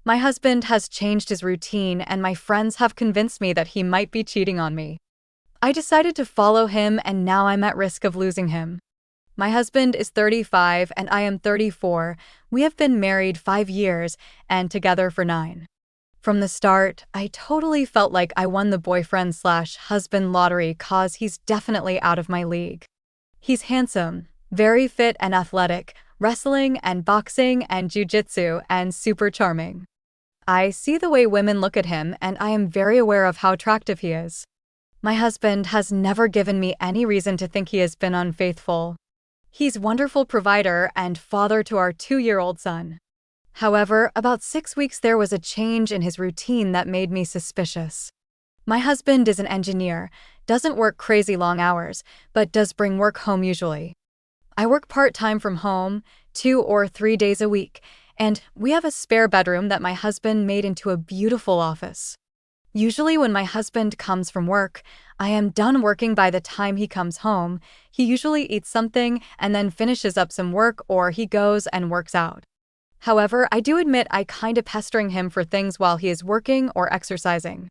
My husband has changed his routine and my friends have convinced me that he might be cheating on me. I decided to follow him and now I'm at risk of losing him. My husband is 35 and I am 34. We have been married 5 years and together for 9. From the start, I totally felt like I won the boyfriend/husband lottery cause he's definitely out of my league. He's handsome, very fit and athletic, wrestling and boxing and jiu-jitsu and super charming. I see the way women look at him and I am very aware of how attractive he is. My husband has never given me any reason to think he has been unfaithful. He's a wonderful provider and father to our 2-year-old son. However, about 6 weeks there was a change in his routine that made me suspicious. My husband is an engineer, doesn't work crazy long hours, but does bring work home usually. I work part-time from home, 2 or 3 days a week, and we have a spare bedroom that my husband made into a beautiful office. Usually when my husband comes from work, I am done working by the time he comes home. He usually eats something and then finishes up some work or he goes and works out. However, I do admit I kinda pestering him for things while he is working or exercising.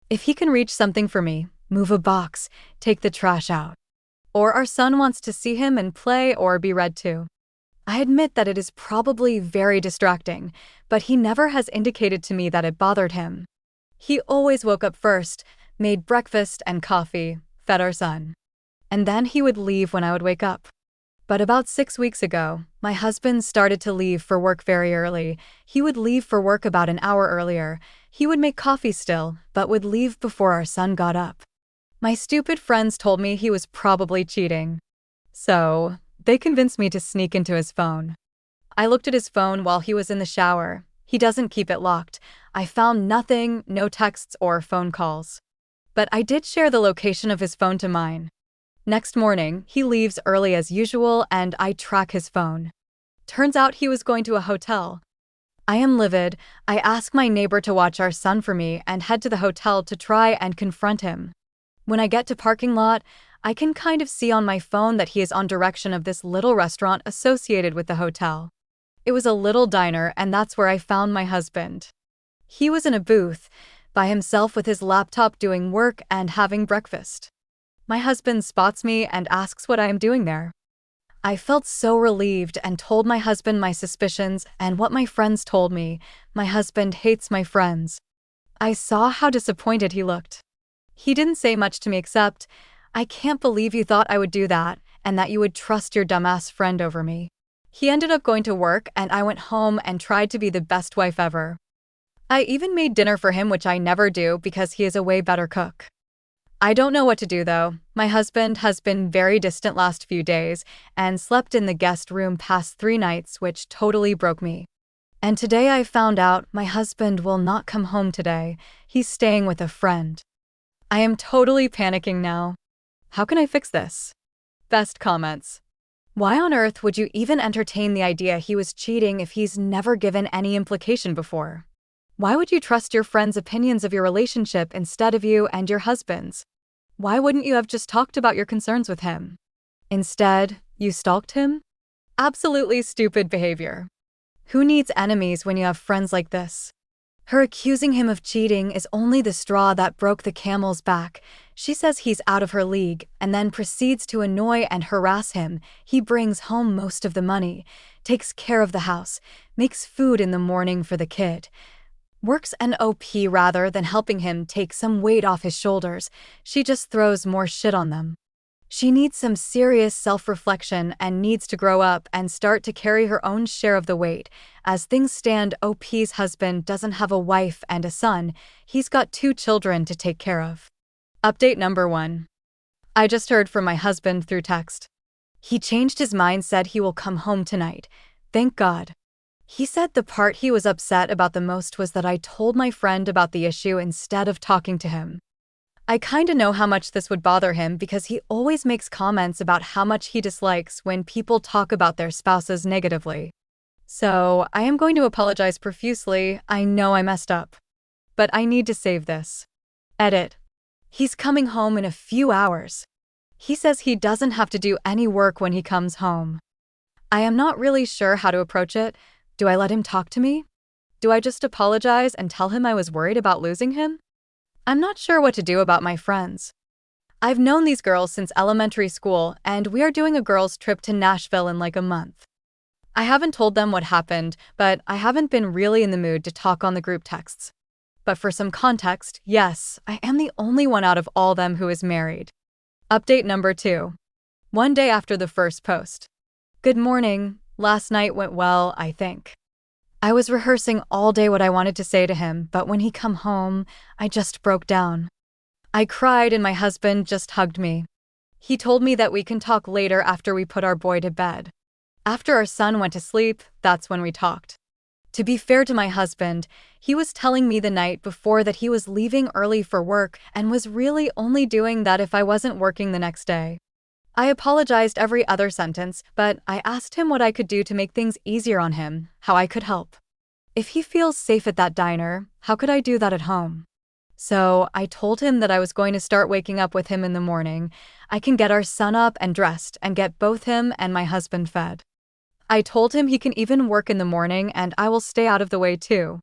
If he can reach something for me, move a box, take the trash out. Or our son wants to see him and play or be read to. I admit that it is probably very distracting, but he never has indicated to me that it bothered him. He always woke up first, made breakfast and coffee, fed our son. And then he would leave when I would wake up. But about 6 weeks ago, my husband started to leave for work very early. He would leave for work about an hour earlier. He would make coffee still, but would leave before our son got up. My stupid friends told me he was probably cheating. So, they convinced me to sneak into his phone. I looked at his phone while he was in the shower. He doesn't keep it locked. I found nothing, no texts or phone calls. But I did share the location of his phone to mine. Next morning, he leaves early as usual and I track his phone. Turns out he was going to a hotel. I am livid. I ask my neighbor to watch our son for me and head to the hotel to try and confront him. When I get to parking lot, I can kind of see on my phone that he is on direction of this little restaurant associated with the hotel. It was a little diner and that's where I found my husband. He was in a booth, by himself with his laptop doing work and having breakfast. My husband spots me and asks what I am doing there. I felt so relieved and told my husband my suspicions and what my friends told me. My husband hates my friends. I saw how disappointed he looked. He didn't say much to me except, "I can't believe you thought I would do that and that you would trust your dumbass friend over me." He ended up going to work and I went home and tried to be the best wife ever. I even made dinner for him, which I never do because he is a way better cook. I don't know what to do though. My husband has been very distant last few days and slept in the guest room past 3 nights, which totally broke me. And today I found out my husband will not come home today. He's staying with a friend. I am totally panicking now. How can I fix this? Best comments. Why on earth would you even entertain the idea he was cheating if he's never given any implication before? Why would you trust your friend's opinions of your relationship instead of you and your husband's? Why wouldn't you have just talked about your concerns with him? Instead, you stalked him? Absolutely stupid behavior. Who needs enemies when you have friends like this? Her accusing him of cheating is only the straw that broke the camel's back. She says he's out of her league and then proceeds to annoy and harass him. He brings home most of the money, takes care of the house, makes food in the morning for the kid. Works an OP rather than helping him take some weight off his shoulders. She just throws more shit on them. She needs some serious self-reflection and needs to grow up and start to carry her own share of the weight. As things stand, OP's husband doesn't have a wife and a son. He's got 2 children to take care of. Update number 1. I just heard from my husband through text. He changed his mind, said he will come home tonight. Thank God. He said the part he was upset about the most was that I told my friend about the issue instead of talking to him. I kinda know how much this would bother him because he always makes comments about how much he dislikes when people talk about their spouses negatively. So, I am going to apologize profusely. I know I messed up. But I need to save this. Edit. He's coming home in a few hours. He says he doesn't have to do any work when he comes home. I am not really sure how to approach it. Do I let him talk to me? Do I just apologize and tell him I was worried about losing him? I'm not sure what to do about my friends. I've known these girls since elementary school, and we are doing a girls' trip to Nashville in like a month. I haven't told them what happened, but I haven't been really in the mood to talk on the group texts. But for some context, yes, I am the only one out of all them who is married. Update number 2. One day after the first post. Good morning. Last night went well, I think. I was rehearsing all day what I wanted to say to him, but when he come home, I just broke down. I cried and my husband just hugged me. He told me that we can talk later after we put our boy to bed. After our son went to sleep, that's when we talked. To be fair to my husband, he was telling me the night before that he was leaving early for work and was really only doing that if I wasn't working the next day. I apologized every other sentence, but I asked him what I could do to make things easier on him, how I could help. If he feels safe at that diner, how could I do that at home? So I told him that I was going to start waking up with him in the morning. I can get our son up and dressed and get both him and my husband fed. I told him he can even work in the morning and I will stay out of the way too.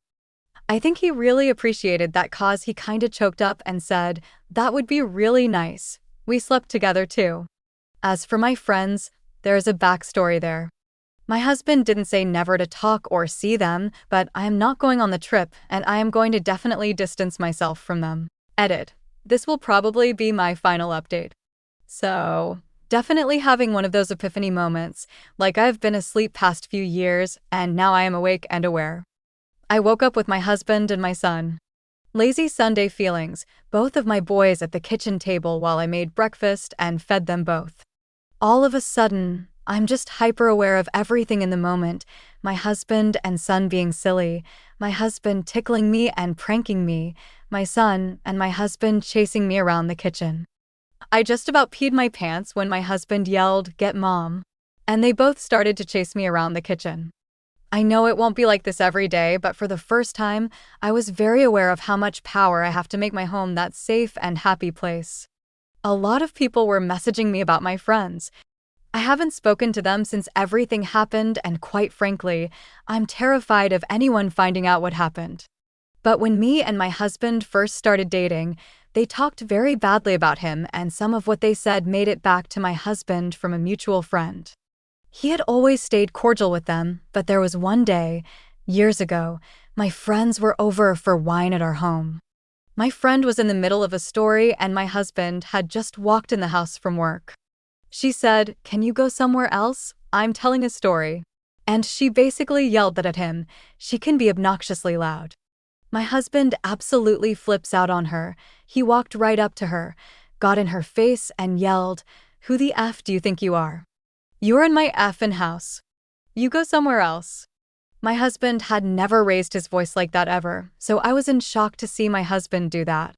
I think he really appreciated that cause he kinda choked up and said, that would be really nice. We slept together too. As for my friends, there is a backstory there. My husband didn't say never to talk or see them, but I am not going on the trip and I am going to definitely distance myself from them. Edit. This will probably be my final update. So, definitely having one of those epiphany moments, like I've been asleep past few years and now I am awake and aware. I woke up with my husband and my son. Lazy Sunday feelings, both of my boys at the kitchen table while I made breakfast and fed them both. All of a sudden, I'm just hyper-aware of everything in the moment, my husband and son being silly, my husband tickling me and pranking me, my son and my husband chasing me around the kitchen. I just about peed my pants when my husband yelled, "Get mom!" And they both started to chase me around the kitchen. I know it won't be like this every day, but for the first time, I was very aware of how much power I have to make my home that safe and happy place. A lot of people were messaging me about my friends. I haven't spoken to them since everything happened, and quite frankly, I'm terrified of anyone finding out what happened. But when me and my husband first started dating, they talked very badly about him, and some of what they said made it back to my husband from a mutual friend. He had always stayed cordial with them, but there was one day, years ago, my friends were over for wine at our home. My friend was in the middle of a story and my husband had just walked in the house from work. She said, "Can you go somewhere else? I'm telling a story." And she basically yelled that at him. She can be obnoxiously loud. My husband absolutely flips out on her. He walked right up to her, got in her face and yelled, "Who the F do you think you are? You're in my effing house. You go somewhere else." My husband had never raised his voice like that ever, so I was in shock to see my husband do that.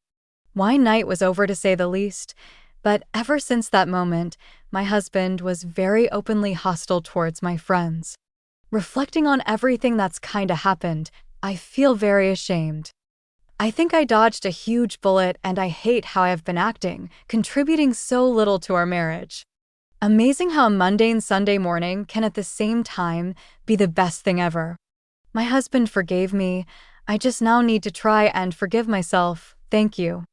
Wine night was over to say the least, but ever since that moment, my husband was very openly hostile towards my friends. Reflecting on everything that's kinda happened, I feel very ashamed. I think I dodged a huge bullet and I hate how I've been acting, contributing so little to our marriage. Amazing how a mundane Sunday morning can at the same time be the best thing ever. My husband forgave me. I just now need to try and forgive myself. Thank you.